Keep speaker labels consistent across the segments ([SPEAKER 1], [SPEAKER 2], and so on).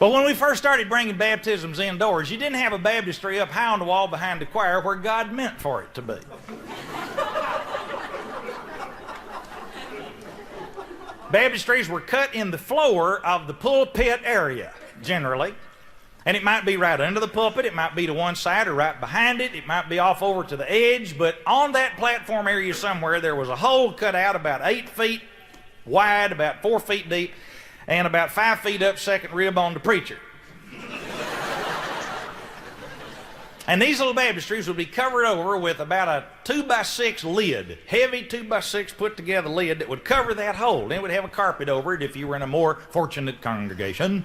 [SPEAKER 1] But when we first started bringing baptisms indoors, you didn't have a baptistry up high on the wall behind the choir where God meant for it to be. Baptistries were cut in the floor of the pulpit area, generally. And it might be right under the pulpit, it might be to one side or right behind it, it might be off over to the edge, but on that platform area somewhere there was a hole cut out about 8 feet wide, about 4 feet deep, and about 5 feet up second rib on the preacher. And these little baptistries would be covered over with about a 2x6 lid, heavy 2x6 put together lid that would cover that hole. Then it would have a carpet over it if you were in a more fortunate congregation.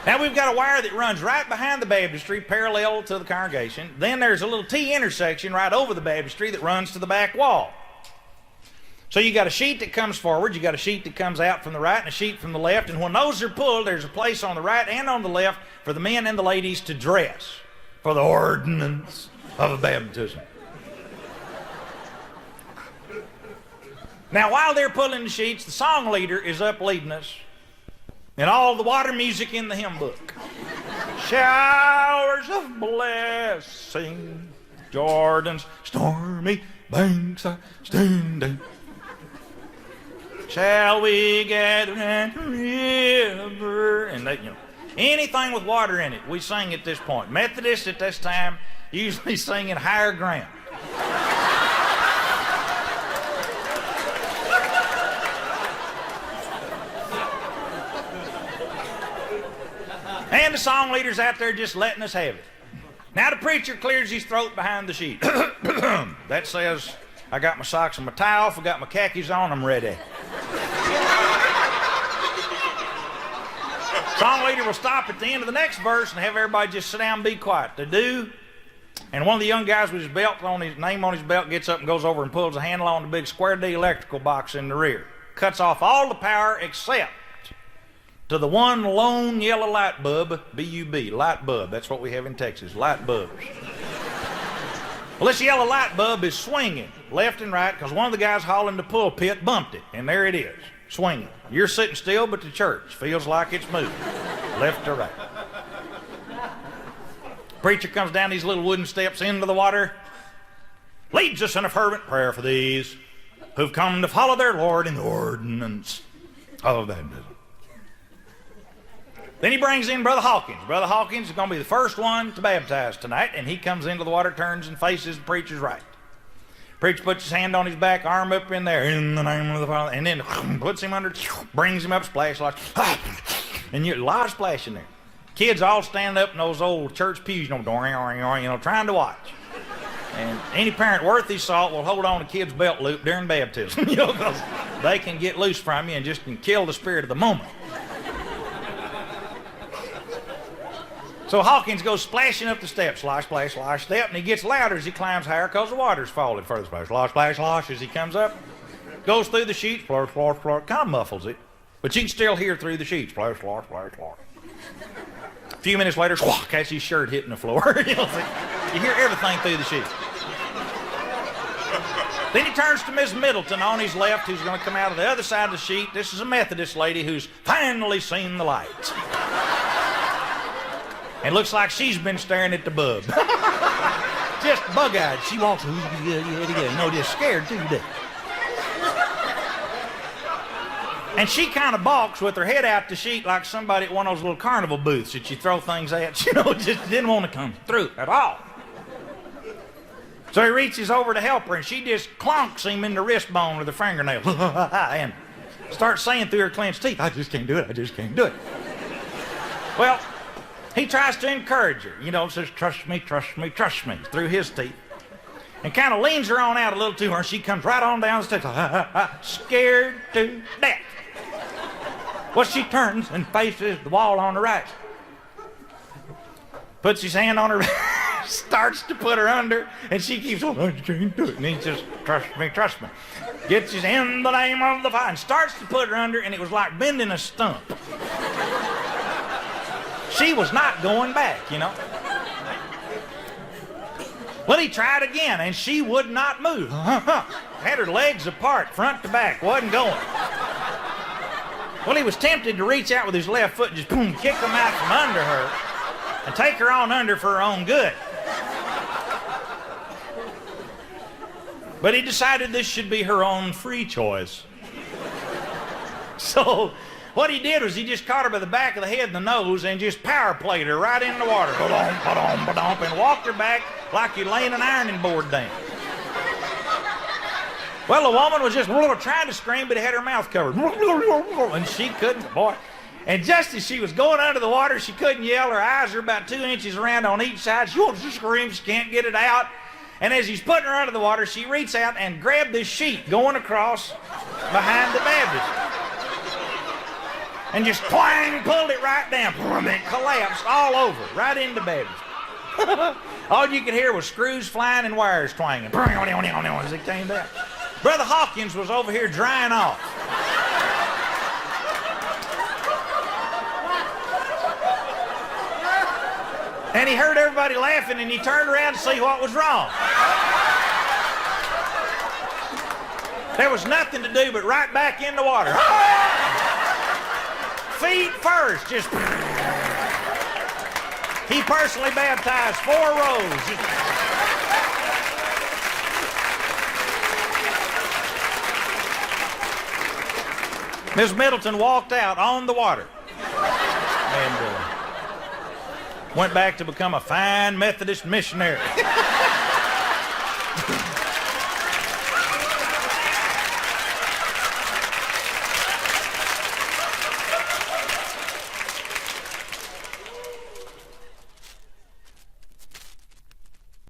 [SPEAKER 1] Now we've got a wire that runs right behind the baptistry, parallel to the congregation. Then there's a little T intersection right over the baptistry that runs to the back wall. So you got a sheet that comes forward, you got a sheet that comes out from the right, and a sheet from the left. And when those are pulled, there's a place on the right and on the left for the men and the ladies to dress for the ordinance of a baptism. Now, while they're pulling the sheets, the song leader is up leading us in all the water music in the hymn book. Showers of blessing, Jordan's stormy banks are standing. Shall we gather at the river? And they, anything with water in it, we sing at this point. Methodists at this time usually sing in higher ground. And the song leader's out there just letting us have it. Now the preacher clears his throat behind the sheet. That says, I got my socks and my tie off, I got my khakis on, I'm ready. Song leader will stop at the end of the next verse and have everybody just sit down and be quiet. They do. And one of the young guys with his belt on his name on his belt gets up and goes over and pulls a handle on the big square D electrical box in the rear. Cuts off all the power except to the one lone yellow light bulb, B-U-B, light bulb. That's what we have in Texas, light bulbs. Well, this yellow light bulb is swinging left and right because one of the guys hauling the pulpit bumped it, and there it is, swinging. You're sitting still, but the church feels like it's moving, left to right. Preacher comes down these little wooden steps into the water, leads us in a fervent prayer for these who've come to follow their Lord in the ordinance of baptism. Then he brings in Brother Hawkins. Brother Hawkins is going to be the first one to baptize tonight, and he comes into the water, turns and faces the preacher's right. Preacher puts his hand on his back, arm up in there, in the name of the Father, and then puts him under, brings him up, splash, and a lot of splashing there. Kids all stand up in those old church pews, trying to watch. And any parent worth his salt will hold on to kids' belt loop during baptism, because they can get loose from you and just can kill the spirit of the moment. So Hawkins goes splashing up the steps, slosh, splash, slosh, step, and he gets louder as he climbs higher because the water's falling further. Splash, slosh, splash, slosh as he comes up. Goes through the sheets, splash, slosh, slosh, kind of muffles it. But you can still hear through the sheets, splash, slosh, splash, slosh. A few minutes later, squawk, catch his shirt hitting the floor. You hear everything through the sheets. Then he turns to Miss Middleton on his left, who's going to come out of the other side of the sheet. This is a Methodist lady who's finally seen the light. And looks like she's been staring at the bub. Just bug-eyed. She walks, just scared to death. And she kind of balks with her head out the sheet like somebody at one of those little carnival booths that you throw things at. Just didn't want to come through at all. So he reaches over to help her, and she just clonks him in the wrist bone with her fingernail. And starts saying through her clenched teeth, I just can't do it, I just can't do it. Well, he tries to encourage her, says, trust me, trust me, trust me, through his teeth. And kind of leans her on out a little to her, and she comes right on down the steps, scared to death. Well, she turns and faces the wall on the right. Puts his hand on her, starts to put her under, and she keeps on, I can't do it. And he just, trust me, trust me. Gets his in the name of the Father, and starts to put her under, and it was like bending a stump. She was not going back, Well, he tried again, and she would not move. Had her legs apart, front to back, wasn't going. Well, he was tempted to reach out with his left foot and just boom, kick them out from under her and take her on under for her own good. But he decided this should be her own free choice. So what he did was he just caught her by the back of the head and the nose and just power played her right in the water. Ba-dum, ba-dum, ba-dum, and walked her back like you're laying an ironing board down. Well, the woman was just trying to scream, but it had her mouth covered. And she couldn't, boy. And just as she was going under the water, she couldn't yell. Her eyes are about 2 inches around on each side. She wants to scream, she can't get it out. And as he's putting her under the water, she reached out and grabbed this sheet going across behind the Baptist. And just twang, pulled it right down. And it collapsed all over, right into Baptist. All you could hear was screws flying and wires twanging as it came down. Brother Hawkins was over here drying off. And he heard everybody laughing, and he turned around to see what was wrong. There was nothing to do but right back in the water. Feet first, just... He personally baptized 4 rows. Miss Middleton walked out on the water and went back to become a fine Methodist missionary.